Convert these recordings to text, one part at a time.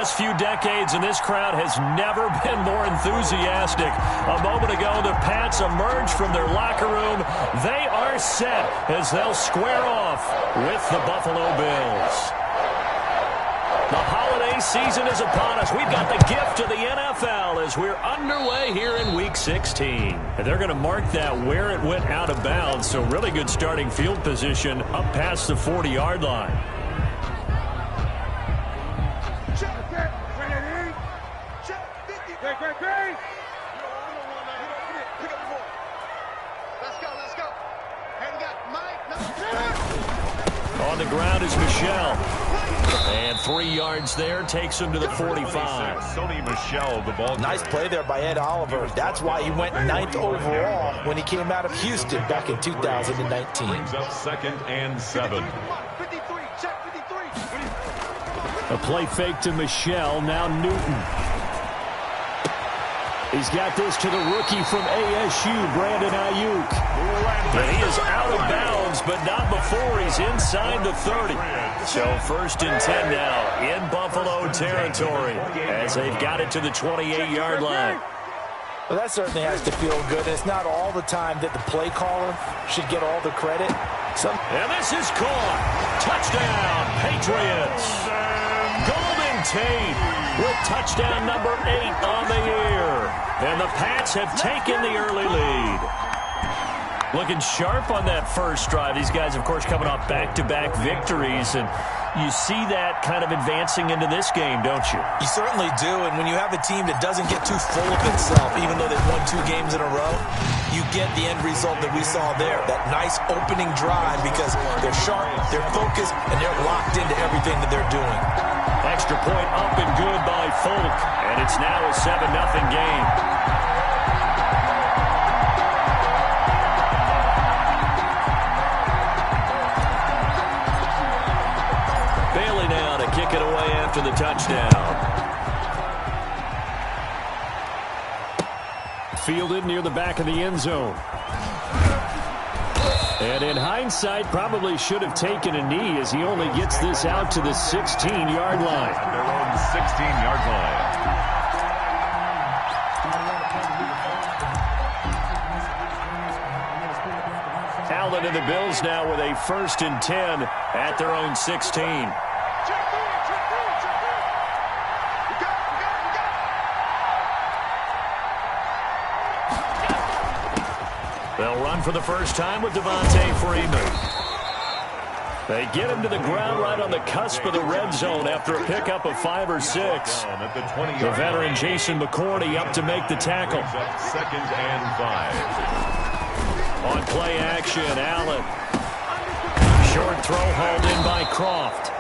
last few decades, and this crowd has never been more enthusiastic. A moment ago, the Pats emerged from their locker room. They are set as they'll square off with the Buffalo Bills. The holiday season is upon us. We've got the gift of the NFL as we're underway here in Week 16. And they're going to mark that where it went out of bounds, so really good starting field position up past the 40-yard line. On the ground is Michel. And 3 yards there takes him to the 45. Sony Michel, the ball. Nice play there by Ed Oliver. That's why he went 9th overall when he came out of Houston back in 2019. Brings up 2nd and 7. A play fake to Michel. Now Newton. He's got this to the rookie from ASU, Brandon Ayuk. And he is out of bounds, but not before he's inside the 30. So 1st and 10 now in Buffalo territory as they've got it to the 28-yard line. Well, that certainly has to feel good. It's not all the time that the play caller should get all the credit. And this is caught. Touchdown, Patriots. Golden Tate with touchdown number 8 on the year. And the Pats have taken the early lead. Looking sharp on that first drive. These guys, of course, coming off back-to-back victories. And you see that kind of advancing into this game, don't you? You certainly do. And when you have a team that doesn't get too full of itself, even though they've won 2 games in a row, you get the end result that we saw there. That nice opening drive because they're sharp, they're focused, and they're locked into everything that they're doing. Extra point up and good by Folk. And it's now a 7-0 game. Bailey now to kick it away after the touchdown. Fielded near the back of the end zone. And in hindsight, probably should have taken a knee as he only gets this out to the 16-yard line. Their own 16-yard line. Allen and the Bills now with a 1st and 10 at their own 16. They'll run for the first time with Devontae Freeman. They get him to the ground right on the cusp of the red zone after a pickup of 5 or 6. The veteran Jason McCourty up to make the tackle. 2nd and 5. On play action, Allen. Short throw hauled in by Croft.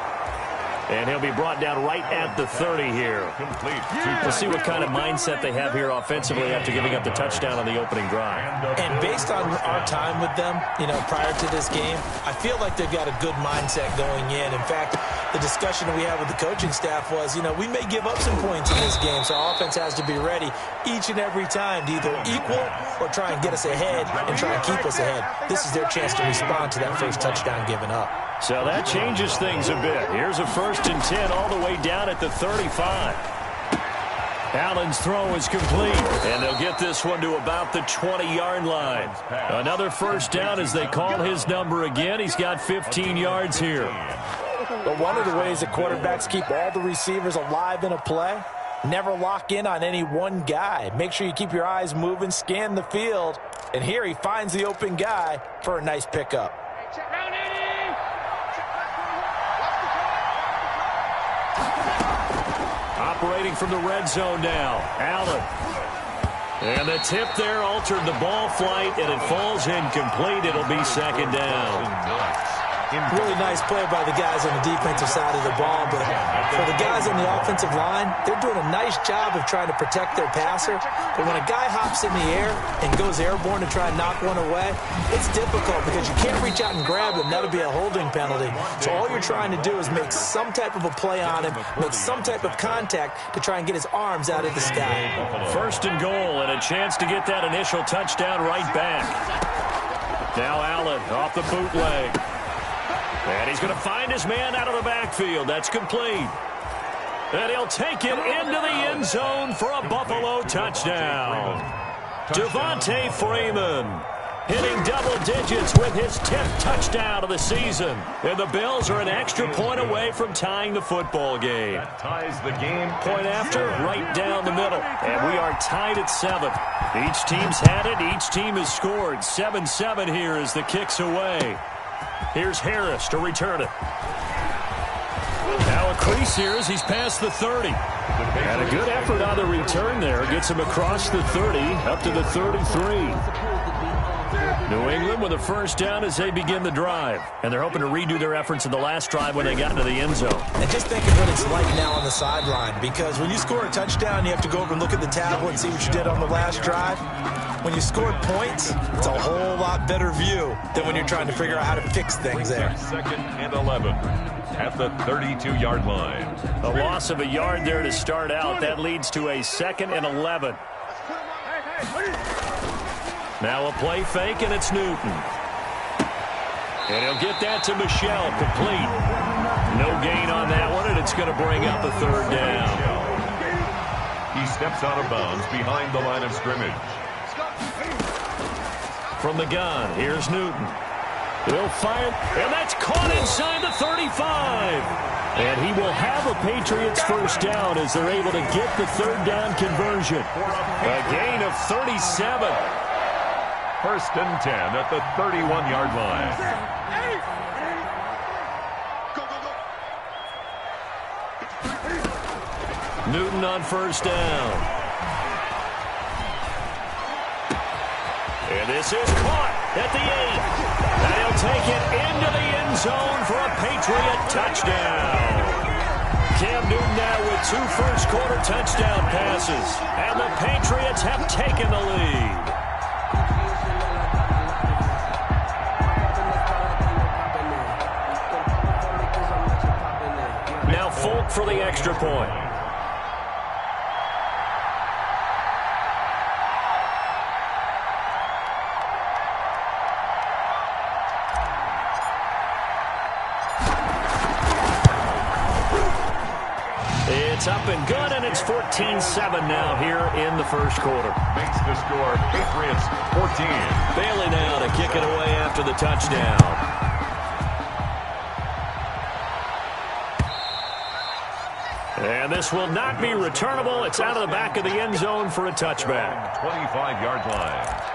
And he'll be brought down right at the 30 here. Complete. We'll see what kind of mindset they have here offensively after giving up the touchdown on the opening drive. And based on our time with them, prior to this game, I feel like they've got a good mindset going in. In fact, the discussion we had with the coaching staff was, we may give up some points in this game, so our offense has to be ready each and every time to either equal or try and get us ahead and try and keep us ahead. This is their chance to respond to that first touchdown given up. So that changes things a bit. Here's a 1st and 10 all the way down at the 35. Allen's throw is complete, and they'll get this one to about the 20-yard line. Another first down as they call his number again. He's got 15 yards here. But one of the ways that quarterbacks keep all the receivers alive in a play, never lock in on any one guy. Make sure you keep your eyes moving, scan the field, and here he finds the open guy for a nice pickup. Operating from the red zone now, Allen. And the tip there altered the ball flight, and it falls incomplete. It'll be 2nd down. Really nice play by the guys on the defensive side of the ball, but for the guys on the offensive line, they're doing a nice job of trying to protect their passer. But when a guy hops in the air and goes airborne to try and knock one away, it's difficult because you can't reach out and grab him. That'll be a holding penalty. So all you're trying to do is make some type of a play on him, make some type of contact to try and get his arms out of the sky. 1st and goal, and a chance to get that initial touchdown right back. Now Allen off the bootleg. And he's going to find his man out of the backfield. That's complete. And he'll take it into the end zone for a Buffalo touchdown. Devontae Freeman hitting double digits with his 10th touchdown of the season. And the Bills are an extra point away from tying the football game. That ties the game. Point after, right down the middle. And we are tied at 7. Each team's had it. Each team has scored. 7-7 here as the kick's away. Here's Harris to return it. Now a crease here as he's past the 30. And a good effort on the return there. Gets him across the 30, up to the 33. New England with a first down as they begin the drive. And they're hoping to redo their efforts in the last drive when they got into the end zone. And just think of what it's like now on the sideline, because when you score a touchdown, you have to go over and look at the tablet and see what you did on the last drive. When you scored points, it's a whole lot better view than when you're trying to figure out how to fix things there. 2nd and 11 at the 32-yard line. A loss of a yard there to start out. That leads to a 2nd and 11. Now a play fake, and it's Newton. And he'll get that to Michel, complete. No gain on that one, and it's going to bring up a 3rd down. He steps out of bounds behind the line of scrimmage. From the gun, here's Newton. He'll fire, and that's caught inside the 35. And he will have a Patriots first down as they're able to get the 3rd down conversion. A gain of 37. 1st and 10 at the 31-yard line. Newton on first down. And this is caught at the 8. And he'll take it into the end zone for a Patriot touchdown. Cam Newton now with 2 first-quarter touchdown passes. And the Patriots have taken the lead. Now Folk for the extra point. It's up and good, and it's 14-7 now here in the first quarter. Makes the score Patriots 14. Bailey now to kick it away after the touchdown. And this will not be returnable. It's out of the back of the end zone for a touchback. 25-yard line.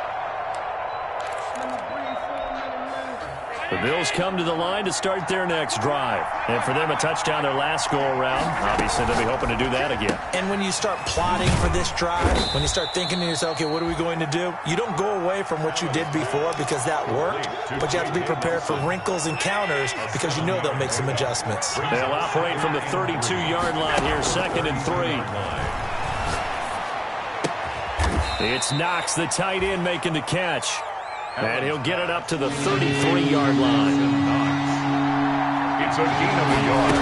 The Bills come to the line to start their next drive. And for them, a touchdown their last go-around. Obviously, they'll be hoping to do that again. And when you start plotting for this drive, when you start thinking to yourself, okay, what are we going to do? You don't go away from what you did before because that worked, but you have to be prepared for wrinkles and counters because you know they'll make some adjustments. They'll operate from the 32-yard line here, 2nd and 3. It's Knox, the tight end, making the catch. And he'll get it up to the 33-yard line. It's a gain of a yard.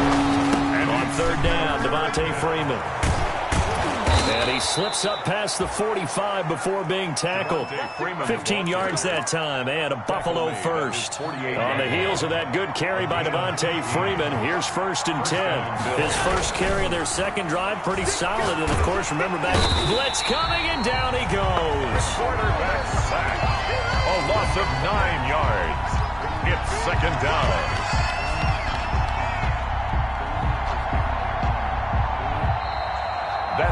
And on 3rd down, Devontae Freeman. And he slips up past the 45 before being tackled. 15 yards that time, and a Buffalo first. On the heels of that good carry by Devontae Freeman, here's 1st and 10. His first carry of their second drive, pretty solid. And, of course, remember back, blitz coming, and down he goes. Quarterback sack. A loss of 9 yards. It's 2nd down.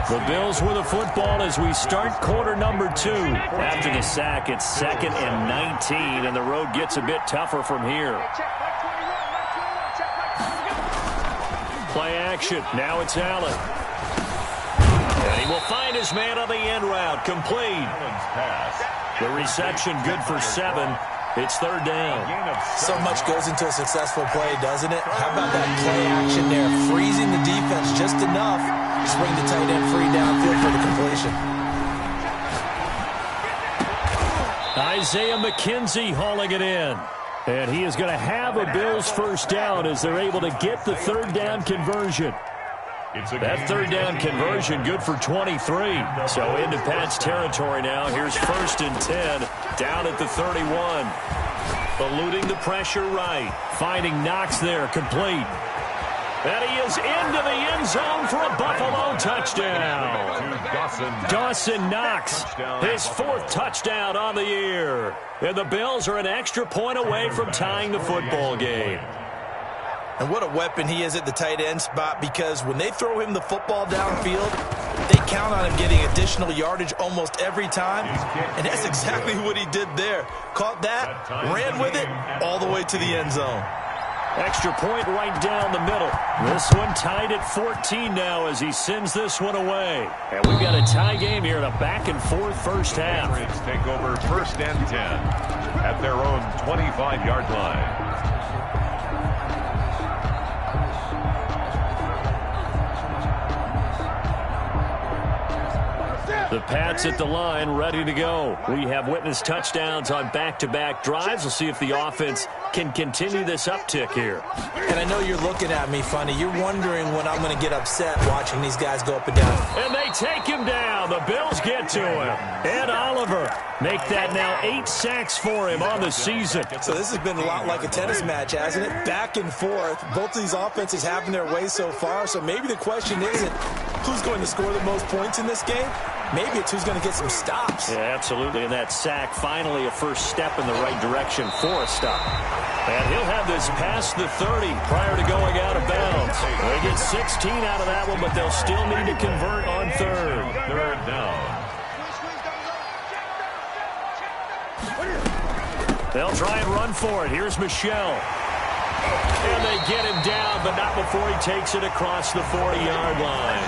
The Bills with the football as we start quarter number 2. After the sack, it's 2nd and 19, and the road gets a bit tougher from here. Play action. Now it's Allen. And he will find his man on the end route. Complete. The reception good for 7. It's 3rd down. So much goes into a successful play, doesn't it? How about that play action there? Freezing the defense just enough to swing the tight end free downfield for the completion. Isaiah McKenzie hauling it in. And he is going to have a Bills first down as they're able to get the 3rd down conversion. That 3rd down conversion good for 23. So into Pat's territory now. Here's 1st and 10 down at the 31. Eluding the pressure right. Finding Knox there, complete. And he is into the end zone for a Buffalo touchdown. Dawson Knox, his 4th touchdown on the year. And the Bills are an extra point away from tying the football game. And what a weapon he is at the tight end spot, because when they throw him the football downfield, they count on him getting additional yardage almost every time. And that's exactly what he did there. Caught that, ran with it, all the way to the end zone. Extra point right down the middle. This one tied at 14 now as he sends this one away. And we've got a tie game here in a back-and-forth first half. Take over 1st and 10 at their own 25-yard line. The Pats at the line, ready to go. We have witnessed touchdowns on back-to-back drives. We'll see if the offense can continue this uptick here. And I know you're looking at me funny. You're wondering when I'm going to get upset watching these guys go up and down. And they take him down. The Bills get to him. Ed Oliver make that now 8 sacks for him on the season. So this has been a lot like a tennis match, hasn't it? Back and forth. Both of these offenses having their way so far. So maybe the question isn't who's going to score the most points in this game. Maybe it's who's going to get some stops. Yeah, absolutely. And that sack, finally a first step in the right direction for a stop. And he'll have this past the 30 prior to going out of bounds. They get 16 out of that one, but they'll still need to convert on 3rd. 3rd down. They'll try and run for it. Here's Michelle. And they get him down, but not before he takes it across the 40-yard line.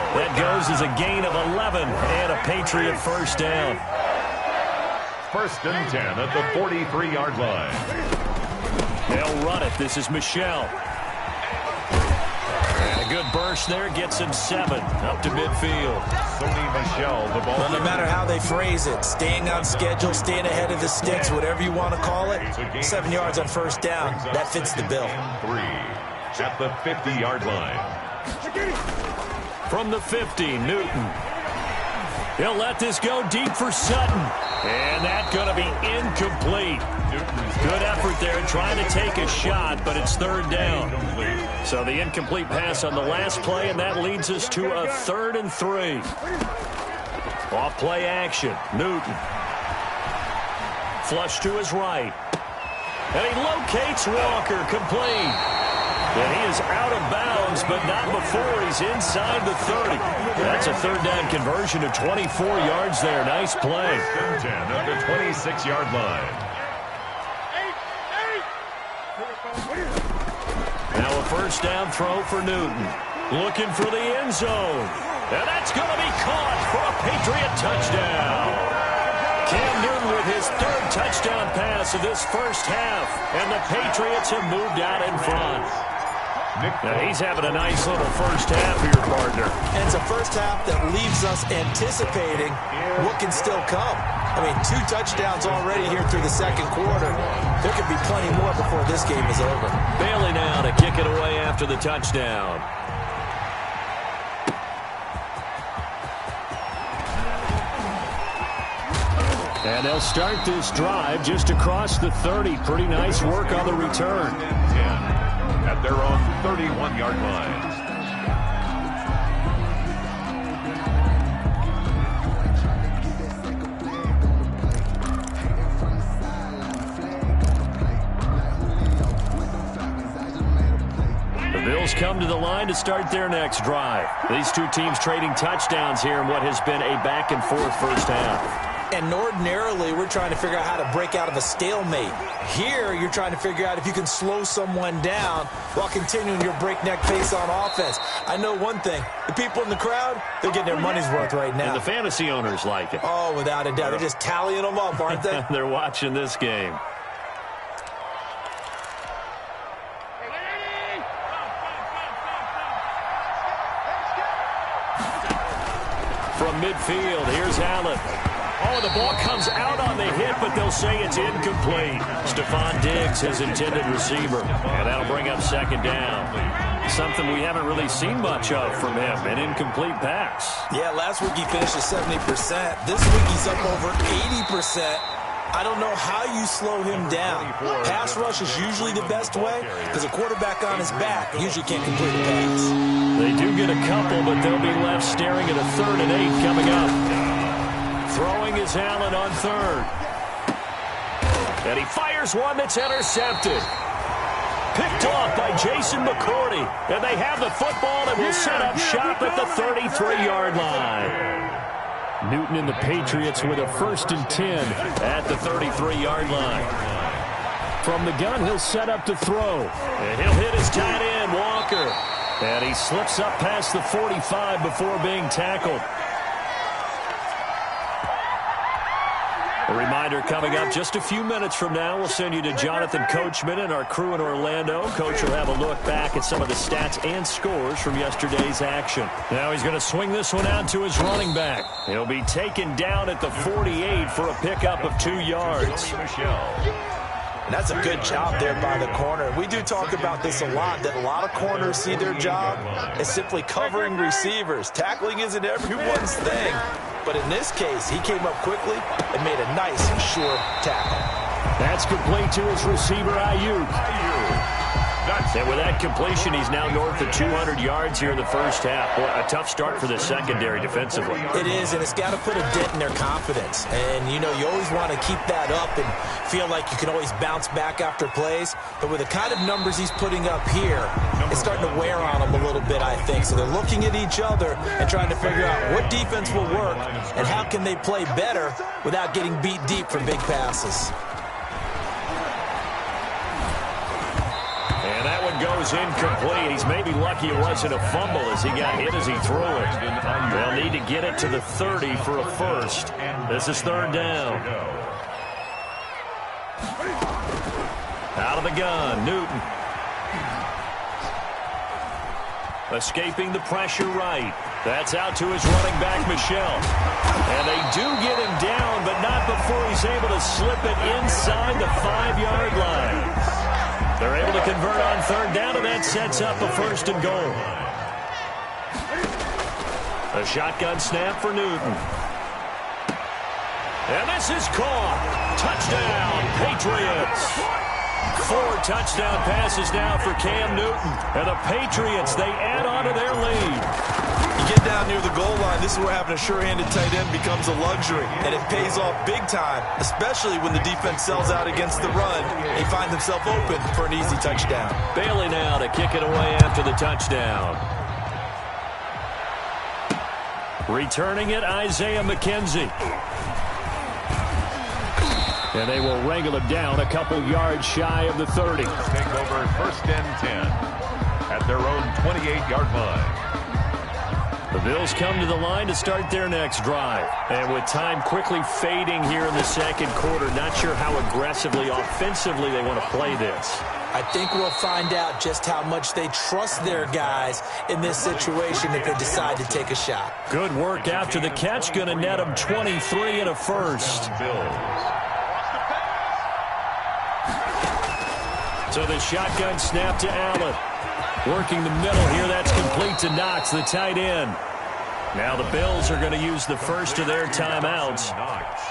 That goes as a gain of 11 and a Patriot first down. 1st and 10 at the 43-yard line. They'll run it. This is Michelle. And a good burst there gets him 7 up to midfield. Sony Michelle, the ball. Well, no matter how they phrase it, staying on schedule, staying ahead of the sticks, whatever you want to call it, 7 yards on first down, that fits the bill. 3 at the 50-yard line. From the 50, Newton. He'll let this go deep for Sutton. And that's going to be incomplete. Good effort there trying to take a shot, but it's 3rd down. So the incomplete pass on the last play, and that leads us to a 3rd and 3. Off play action. Newton. Flush to his right. And he locates Walker, complete. And he is out of bounds, but not before he's inside the 30. That's a 3rd down conversion of 24 yards there. Nice play. 10 at the 26-yard line. Now a first down throw for Newton. Looking for the end zone. And that's going to be caught for a Patriot touchdown. Cam Newton with his 3rd touchdown pass of this first half. And the Patriots have moved out in front. Now he's having a nice little first half here, partner. And it's a first half that leaves us anticipating what can still come. I mean, 2 touchdowns already here through the 2nd quarter. There could be plenty more before this game is over. Bailey now to kick it away after the touchdown. And they'll start this drive just across the 30. Pretty nice work on the return. At their own 31-yard line. The Bills come to the line to start their next drive. These two teams trading touchdowns here in what has been a back-and-forth first half. And ordinarily, we're trying to figure out how to break out of a stalemate. Here, you're trying to figure out if you can slow someone down while continuing your breakneck pace on offense. I know one thing. The people in the crowd, they're getting their money's worth right now. And the fantasy owners like it. Oh, without a doubt. They're just tallying them up, aren't they? They're watching this game. From midfield, here's Allen. Oh, the ball comes out on the hit, but they'll say it's incomplete. Stephon Diggs, his intended receiver. And that'll bring up 2nd down. Something we haven't really seen much of from him, an incomplete pass. Yeah, last week he finished at 70%. This week he's up over 80%. I don't know how you slow him down. Pass rush is usually the best way because a quarterback on his back usually can't complete a pass. They do get a couple, but they'll be left staring at a 3rd and 8 coming up. Throwing is Allen on 3rd. And he fires one that's intercepted. Picked off by Jason McCourty. And they have the football and will set up shop at the 33-yard line. Newton and the Patriots with a 1st and 10 at the 33-yard line. From the gun, he'll set up to throw. And he'll hit his tight end, Walker. And he slips up past the 45 before being tackled. A reminder coming up just a few minutes from now, we'll send you to Jonathan Coachman and our crew in Orlando. Coach will have a look back at some of the stats and scores from yesterday's action. Now he's going to swing this one out to his running back. He'll be taken down at the 48 for a pickup of 2 yards. And that's a good job there by the corner. We do talk about this a lot, that a lot of corners see their job as simply covering receivers. Tackling isn't everyone's thing. But in this case, he came up quickly and made a nice, sure tackle. That's complete to his receiver, Ayuk. And with that completion, he's now north of 200 yards here in the first half. Boy, a tough start for the secondary defensively. It is, and it's got to put a dent in their confidence. And, you know, you always want to keep that up and feel like you can always bounce back after plays. But with the kind of numbers he's putting up here, it's starting to wear on them a little bit, I think. So they're looking at each other and trying to figure out what defense will work and how can they play better without getting beat deep for big passes. And that one goes incomplete. He's maybe lucky it wasn't a fumble as he got hit as he threw it. They'll need to get it to the 30 for a first. This is 3rd down. Out of the gun, Newton. Escaping the pressure right. That's out to his running back, Michel. And they do get him down, but not before he's able to slip it inside the 5-yard line. They're able to convert on 3rd down, and that sets up a 1st and goal. A shotgun snap for Newton. And this is caught. Touchdown, Patriots. 4 touchdown passes now for Cam Newton. And the Patriots, they add on to their lead. You get down near the goal line, this is where having a sure-handed tight end becomes a luxury. And it pays off big time, especially when the defense sells out against the run. He finds himself open for an easy touchdown. Bailey now to kick it away after the touchdown. Returning it, Isaiah McKenzie. And they will wrangle him down a couple yards shy of the 30. Take over 1st and 10 at their own 28-yard line. The Bills come to the line to start their next drive. And with time quickly fading here in the second quarter, not sure how aggressively, offensively they want to play this. I think we'll find out just how much they trust their guys in this situation if they decide to take a shot. Good work after the catch. Going to net them 23 and a first. So the shotgun snap to Allen. Working the middle here. That's complete to Knox, the tight end. Now the Bills are going to use the first of their timeouts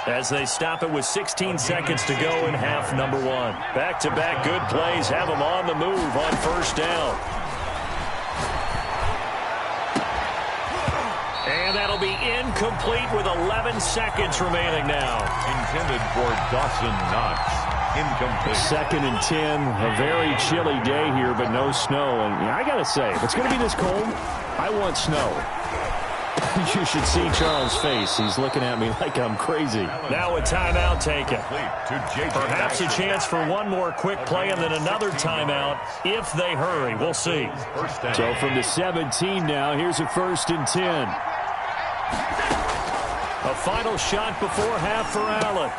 as they stop it with 16 seconds to go in half number 1. Back-to-back good plays have them on the move on 1st down. And that'll be incomplete with 11 seconds remaining now. Intended for Dawson Knox. Incomplete. 2nd and 10. A very chilly day here, but no snow. And I got to say, if it's going to be this cold, I want snow. You should see Charles' face. He's looking at me like I'm crazy. Now a timeout taken. Perhaps a chance for one more quick play and then another timeout if they hurry. We'll see. So from the 17 now, here's a 1st and 10. A final shot before half for Allen.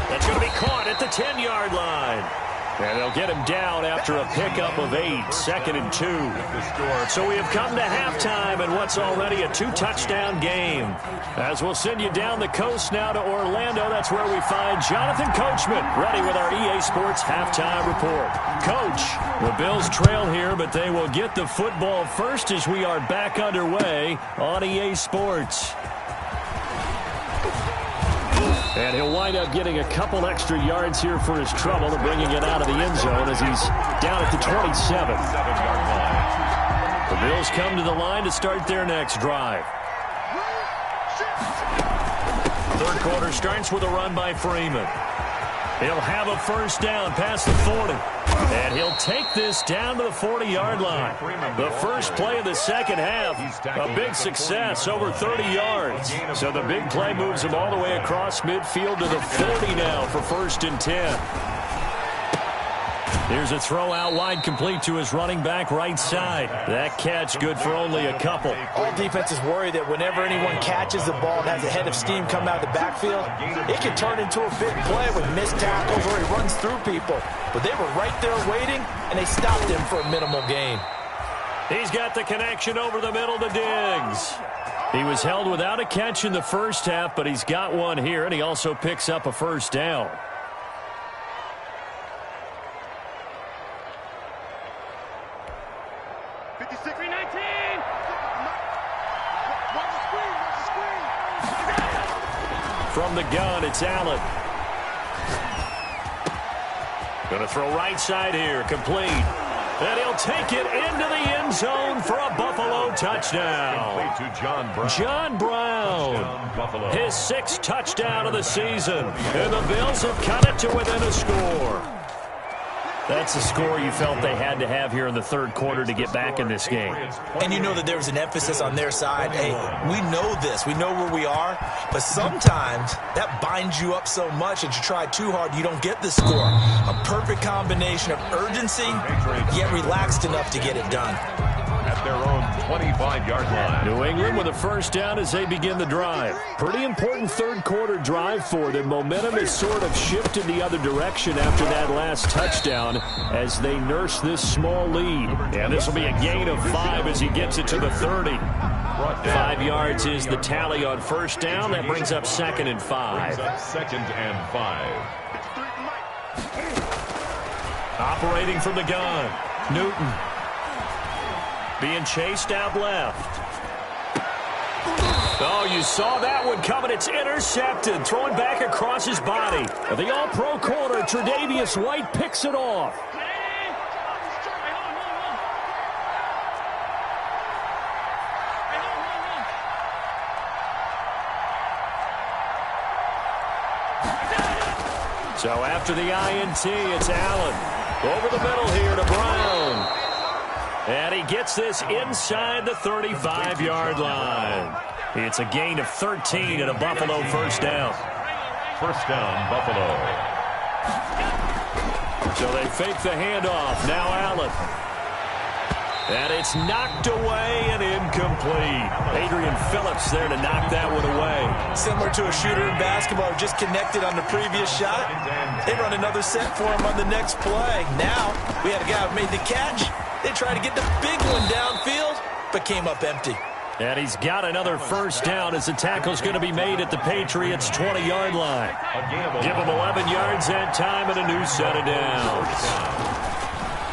That's going to be caught at the 10-yard line. And they'll get him down after a pickup of 8, 2nd and 2. So we have come to halftime in what's already a 2-touchdown game. As we'll send you down the coast now to Orlando, that's where we find Jonathan Coachman, ready with our EA Sports halftime report. Coach, the Bills trail here, but they will get the football first as we are back underway on EA Sports. And he'll wind up getting a couple extra yards here for his trouble and bringing it out of the end zone as he's down at the 27. The Bills come to the line to start their next drive. Third quarter starts with a run by Freeman. He'll have a first down past the 40. And he'll take this down to the 40-yard line. The first play of the second half, a big success, over 30 yards. So the big play moves him all the way across midfield to the 40 now for 1st and 10. Here's a throw out wide, complete to his running back right side. That catch good for only a couple. All defenses worry that whenever anyone catches the ball and has a head of steam come out of the backfield, it can turn into a big play with missed tackles or he runs through people. But they were right there waiting, and they stopped him for a minimal gain. He's got the connection over the middle to Diggs. He was held without a catch in the first half, but he's got one here, and he also picks up a first down. From the gun, it's Allen. Going to throw right side here, complete. And he'll take it into the end zone for a Buffalo touchdown. To John Brown. John Brown, his 6th touchdown of the season. And the Bills have cut it to within a score. That's the score you felt they had to have here in the third quarter to get back in this game. And you know that there was an emphasis on their side. Hey, we know this. We know where we are. But sometimes that binds you up so much that you try too hard, you don't get the score. A perfect combination of urgency, yet relaxed enough to get it done. At their own 25-yard line. New England with a first down as they begin the drive. Pretty important third quarter drive for them. Momentum has sort of shifted the other direction after that last touchdown as they nurse this small lead. And this will be a gain of 5 as he gets it to the 30. 5 yards is the tally on first down. That brings up 2nd and 5. 2nd and 5. Operating from the gun, Newton. Being chased out left. Oh, you saw that one coming. It's intercepted. Throwing back across his body. The all-pro corner, Tre'Davious White, picks it off. So after the INT, it's Allen. Over the middle here to Brown. And he gets this inside the 35-yard line. It's a gain of 13 and a Buffalo first down. First down, Buffalo. So they fake the handoff. Now Allen. And it's knocked away and incomplete. Adrian Phillips there to knock that one away. Similar to a shooter in basketball, just connected on the previous shot. They run another set for him on the next play. Now we had a guy who made the catch. They tried to get the big one downfield, but came up empty. And he's got another first down as the tackle's going to be made at the Patriots' 20-yard line. Give him 11 yards that time and a new set of downs.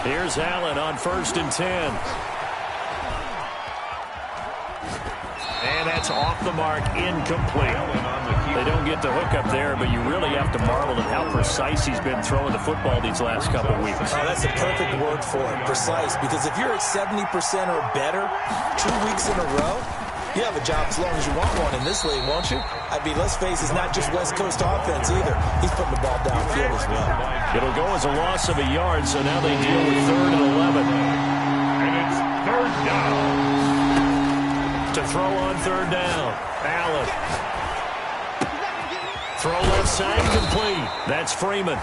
Here's Allen on 1st and 10. And that's off the mark, incomplete. They don't get the hook up there, but you really have to marvel at how precise he's been throwing the football these last couple weeks. Oh, that's the perfect word for it, precise, because if you're at 70% or better 2 weeks in a row, you have a job as long as you want one in this league, won't you? I mean, let's face it, it's not just West Coast offense either. He's putting the ball downfield as well. It'll go as a loss of a yard, so now they deal with 3rd and 11. And it's 3rd down. To throw on 3rd down, Allen. Throw left side, complete. That's Freeman.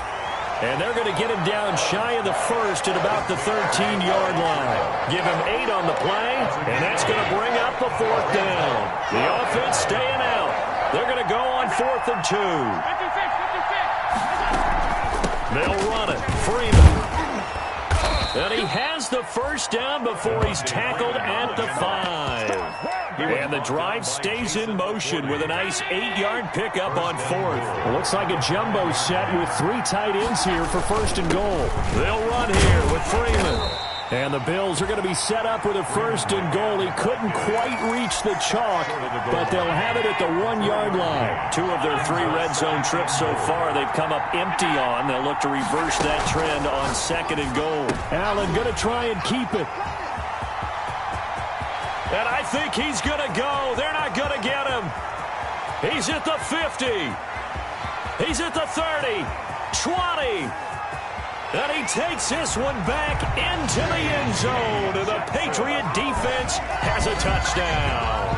And they're going to get him down shy of the 1st at about the 13-yard line. Give him 8 on the play, and that's going to bring up the 4th down. The offense staying out. They're going to go on 4th and 2. They'll run it. Freeman. And he has the first down before he's tackled at the 5. And the drive stays in motion with a nice 8-yard pickup on 4th. It looks like a jumbo set with 3 tight ends here for 1st and goal. They'll run here with Freeman. And the Bills are going to be set up with a 1st and goal. He couldn't quite reach the chalk, but they'll have it at the 1-yard line. 2 of their 3 red zone trips so far they've come up empty on. They'll look to reverse that trend on 2nd and goal. Allen going to try and keep it. And I think he's going to go. They're not going to get him. He's at the 50. He's at the 30. 20. And he takes this one back into the end zone. And the Patriot defense has a touchdown.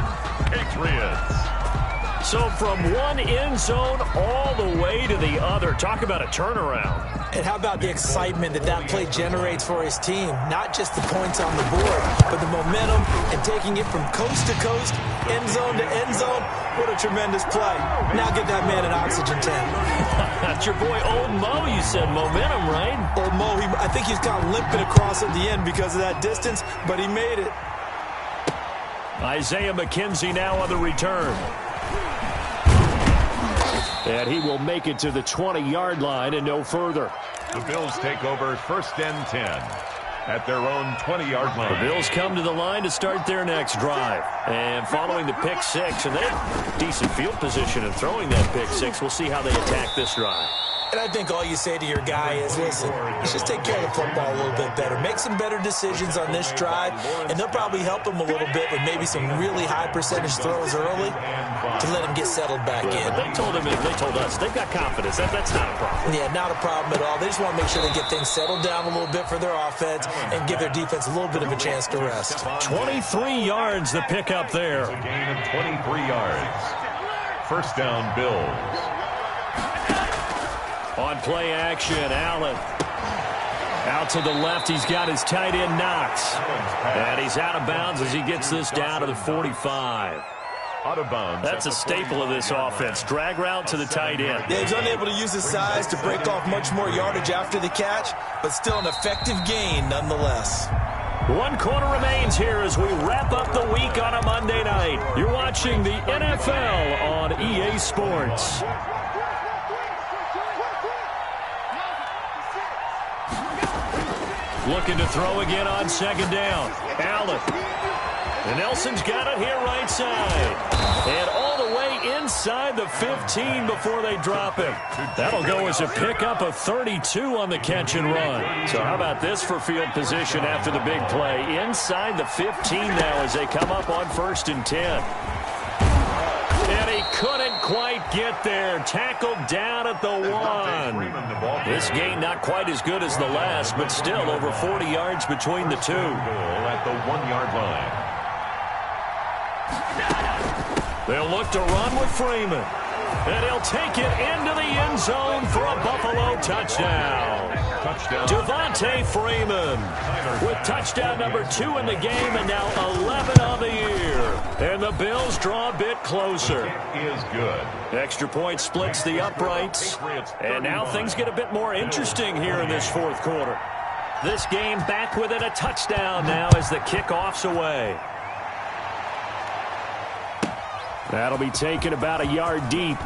Patriots. So from one end zone all the way to the other. Talk about a turnaround. And how about the excitement that play generates for his team? Not just the points on the board, but the momentum and taking it from coast to coast, end zone to end zone. What a tremendous play. Now get that man an oxygen tank. That's your boy Old Mo. You said momentum, right? Old Mo, I think he's kind of limping across at the end because of that distance, but he made it. Isaiah McKenzie now on the return. And he will make it to the 20-yard line and no further. The Bills take over 1st and 10 at their own 20-yard line. The Bills come to the line to start their next drive. And following the pick 6, and they have decent field position in throwing that pick 6. We'll see how they attack this drive. And I think all you say to your guy is, listen, let's just take care of the football a little bit better. Make some better decisions on this drive, and they'll probably help him a little bit with maybe some really high percentage throws early to let him get settled back in. But they told him, they told us, they've got confidence. That's not a problem. Yeah, not a problem at all. They just want to make sure they get things settled down a little bit for their offense and give their defense a little bit of a chance to rest. 23 yards the pick up there. A gain of 23 yards. 1st down, Bills. On play action, Allen. Out to the left, he's got his tight end, Knox. And he's out of bounds as he gets this down to the 45. Out of bounds. That's a staple of this offense. Drag route to the tight end. Yeah, he's unable to use his size to break off much more yardage after the catch, but still an effective gain nonetheless. 1 quarter remains here as we wrap up the week on a Monday night. You're watching the NFL on EA Sports. Looking to throw again on 2nd down. Allen. And Nelson's got it here right side. And all the way inside the 15 before they drop him. That'll go as a pickup of 32 on the catch and run. So how about this for field position after the big play? Inside the 15 now as they come up on 1st and 10. And he couldn't quite get there. Tackled down at the 1. This gain not quite as good as the last, but still over 40 yards between the 2. At the 1-yard line. They'll look to run with Freeman. And he'll take it into the end zone for a Buffalo touchdown. Devontae Freeman with touchdown number 2 in the game and now 11 on the year. And the Bills draw a bit closer. It is good. Extra point splits the uprights. And now things get a bit more interesting here in this 4th quarter. This game back within a touchdown now as the kickoff's away. That'll be taken about a yard deep.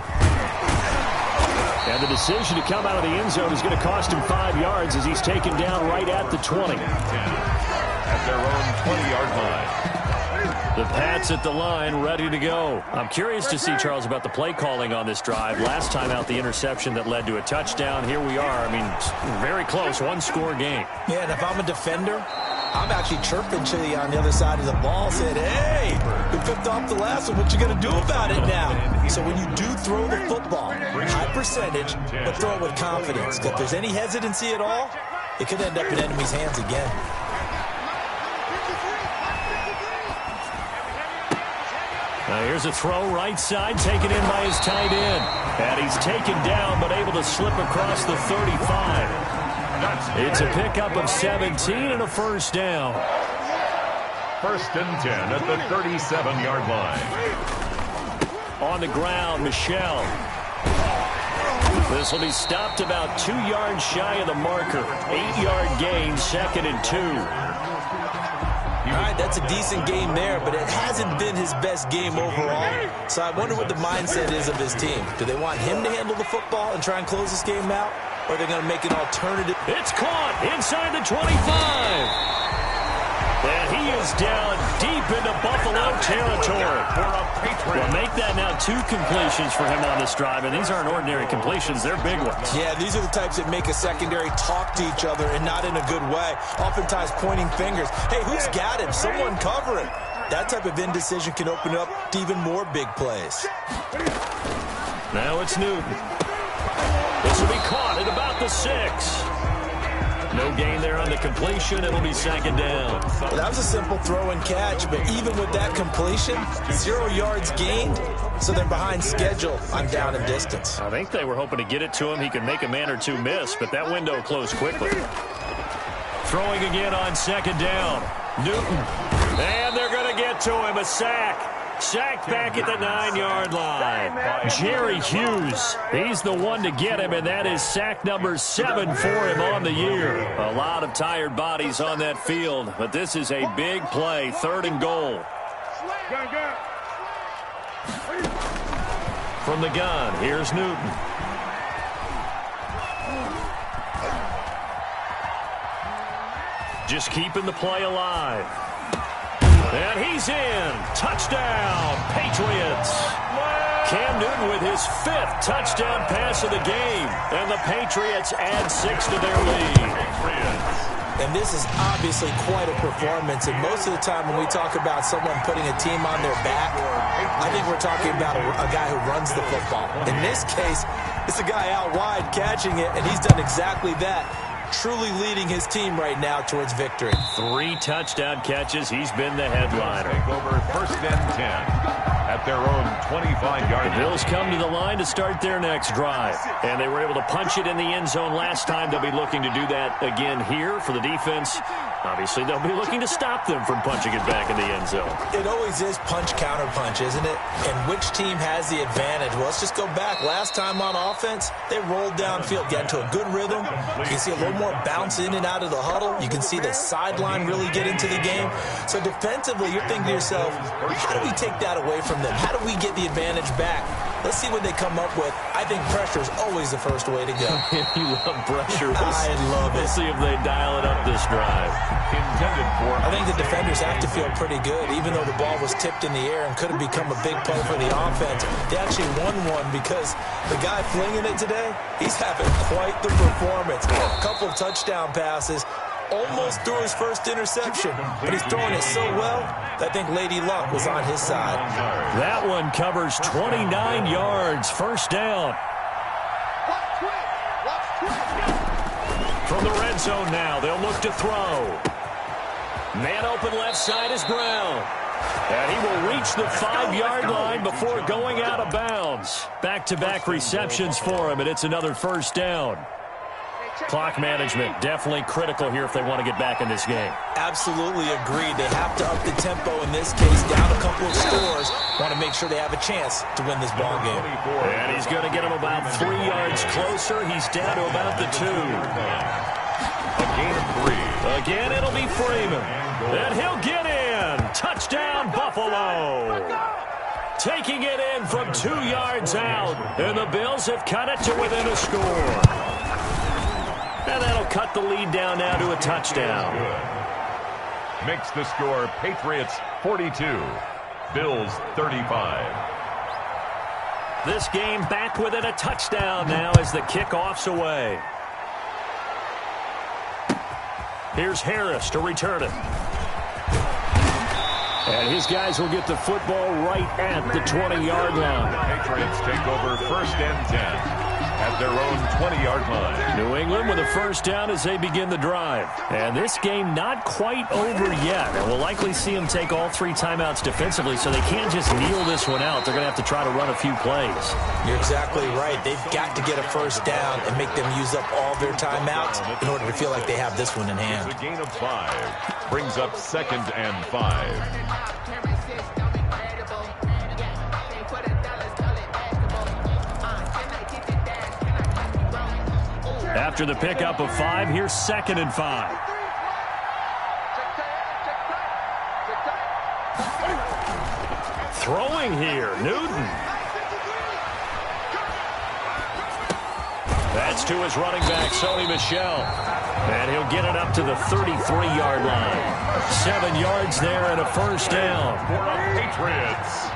And the decision to come out of the end zone is going to cost him 5 yards as he's taken down right at the 20. At their own 20-yard line. The Pats at the line, ready to go. I'm curious to see, Charles, about the play calling on this drive. Last time out, the interception that led to a touchdown. Here we are. I mean, very close, 1-score game. Yeah, and if I'm a defender, I'm actually chirping to you on the other side of the ball, saying, hey, we picked off the last one. What you going to do about it now? So when you do throw the football, high percentage, but throw it with confidence. If there's any hesitancy at all, it could end up in enemy's hands again. Now here's a throw right side, taken in by his tight end. And he's taken down, but able to slip across the 35. It's a pickup of 17 and a 1st down. 1st and 10 at the 37-yard line. On the ground, Michel. This will be stopped about 2 yards shy of the marker. 8-yard gain, 2nd and 2. All right, that's a decent game there, but it hasn't been his best game overall. So I wonder what the mindset is of his team. Do they want him to handle the football and try and close this game out? or they're going to make an alternative. It's caught inside the 25. And he is down deep into Buffalo territory. Well, make that now 2 completions for him on this drive, and these aren't ordinary completions. They're big ones. Yeah, these are the types that make a secondary talk to each other, and not in a good way. Oftentimes pointing fingers. Hey, who's got him? Someone cover him. That type of indecision can open up to even more big plays. Now it's Newton. This will be caught at about the 6. No gain there on the completion. It'll be second down. Well, that was a simple throw and catch, but even with that completion, 0 yards gained, so they're behind schedule on down and distance. I think they were hoping to get it to him. He could make a man or two miss, but that window closed quickly. Throwing again on second down. Newton. And they're going to get to him. A sack. Sacked back at the 9-yard line. Jerry Hughes, he's the one to get him, and that is sack number 7 for him on the year. A lot of tired bodies on that field, but this is a big play, 3rd and goal. From the gun, here's Newton. Just keeping the play alive. And he's in. Touchdown, Patriots. Cam Newton with his 5th touchdown pass of the game. And the Patriots add 6 to their lead. And this is obviously quite a performance. And most of the time when we talk about someone putting a team on their back, I think we're talking about a guy who runs the football. In this case, it's a guy out wide catching it, and he's done exactly that. Truly leading his team right now towards victory. 3 touchdown catches. He's been the headliner. Take over 1st and 10 at their own 25-yard line. The Bills come to the line to start their next drive. And they were able to punch it in the end zone last time. They'll be looking to do that again here for the defense. Obviously, they'll be looking to stop them from punching it back in the end zone. It always is punch-counter-punch, isn't it? And which team has the advantage? Well, let's just go back. Last time on offense, they rolled downfield, got into a good rhythm. You can see a little more bounce in and out of the huddle. You can see the sideline really get into the game. So defensively, you're thinking to yourself, how do we take that away from them? How do we get the advantage back? Let's see what they come up with. I think pressure is always the first way to go. You love pressure. I love it. We'll see if they dial it up this drive. I think the defenders have to feel pretty good. Even though the ball was tipped in the air and could have become a big play for the offense, they actually won one because the guy flinging it today, he's having quite the performance. A couple touchdown passes. Almost threw his first interception, but he's throwing it so well that I think Lady Luck was on his side. That one covers 29 yards, 1st down. From the red zone now, they'll look to throw. Man open left side is Brown. And he will reach the 5-yard line before going out of bounds. Back-to-back receptions for him, and it's another 1st down. Clock management definitely critical here if they want to get back in this game. Absolutely agreed. They have to up the tempo in this case, down a couple of scores. Want to make sure they have a chance to win this ball game. And he's going to get him about 3 yards closer. He's down to about the 2. A gain of 3. Again, it'll be Freeman. And he'll get in. Touchdown, Buffalo. Taking it in from 2 yards out. And the Bills have cut it to within a score. And that'll cut the lead down now to a touchdown. Makes the score Patriots 42, Bills 35. This game back within a touchdown now as the kickoff's away. Here's Harris to return it. And his guys will get the football right at the 20-yard line. The Patriots take over 1st and 10. At their own 20-yard line. New England with a 1st down as they begin the drive. And this game not quite over yet. And we'll likely see them take all 3 timeouts defensively, so they can't just kneel this one out. They're going to have to try to run a few plays. You're exactly right. They've got to get a 1st down and make them use up all their timeouts in order to feel like they have this one in hand. It's a gain of 5. Brings up 2nd and 5. After the pickup of 5, here's 2nd and 5. Throwing here, Newton. And That's to his running back, Sony Michel. And he'll get it up to the 33-yard line. 7 yards there and a first down. For the Patriots.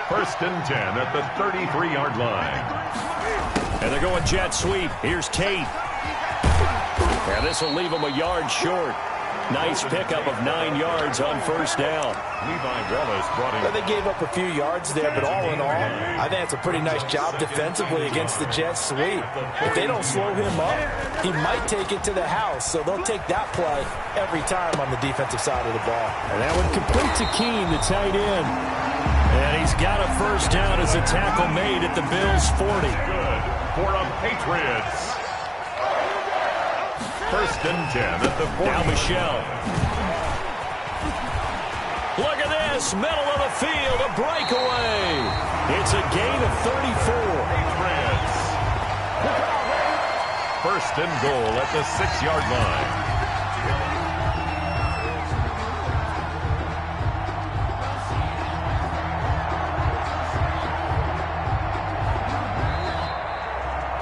First and 10 at the 33-yard line. And they're going jet sweep. Here's Tate. And this will leave him a yard short. Nice pickup of 9 yards on first down. Levi Wallace brought in. Well, they gave up a few yards there, but all in all, I think it's a pretty nice job defensively against the jet sweep. If they don't slow him up, he might take it to the house, so they'll take that play every time on the defensive side of the ball. And that would complete to Keene, the tight end. And he's got a first down as a tackle made at the Bills' 40. Good for the Patriots. First and 10 at the 40. Now Michel. Look at this, middle of the field, a breakaway. It's a gain of 34. Patriots. First and goal at the 6-yard line.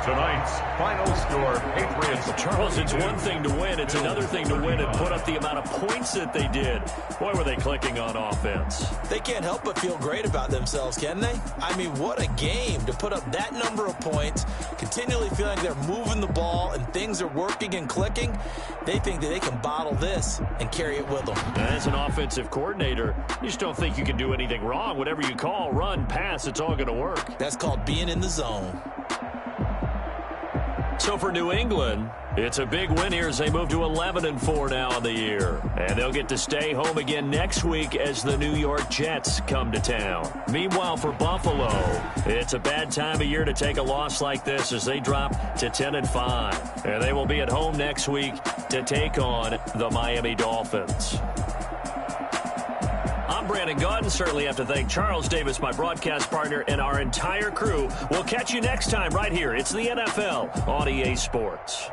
Tonight's final score, Patriots. Charles, it's one thing to win. It's another thing to win and put up the amount of points that they did. Boy, were they clicking on offense. They can't help but feel great about themselves, can they? I mean, what a game to put up that number of points, continually feeling they're moving the ball and things are working and clicking. They think that they can bottle this and carry it with them. As an offensive coordinator, you just don't think you can do anything wrong. Whatever you call, run, pass, it's all going to work. That's called being in the zone. So for New England, it's a big win here as they move to 11-4 now in the year. And they'll get to stay home again next week as the New York Jets come to town. Meanwhile, for Buffalo, it's a bad time of year to take a loss like this as they drop to 10-5. And they will be at home next week to take on the Miami Dolphins. I'm Brandon Gaudin. Certainly have to thank Charles Davis, my broadcast partner, and our entire crew. We'll catch you next time right here. It's the NFL on EA Sports.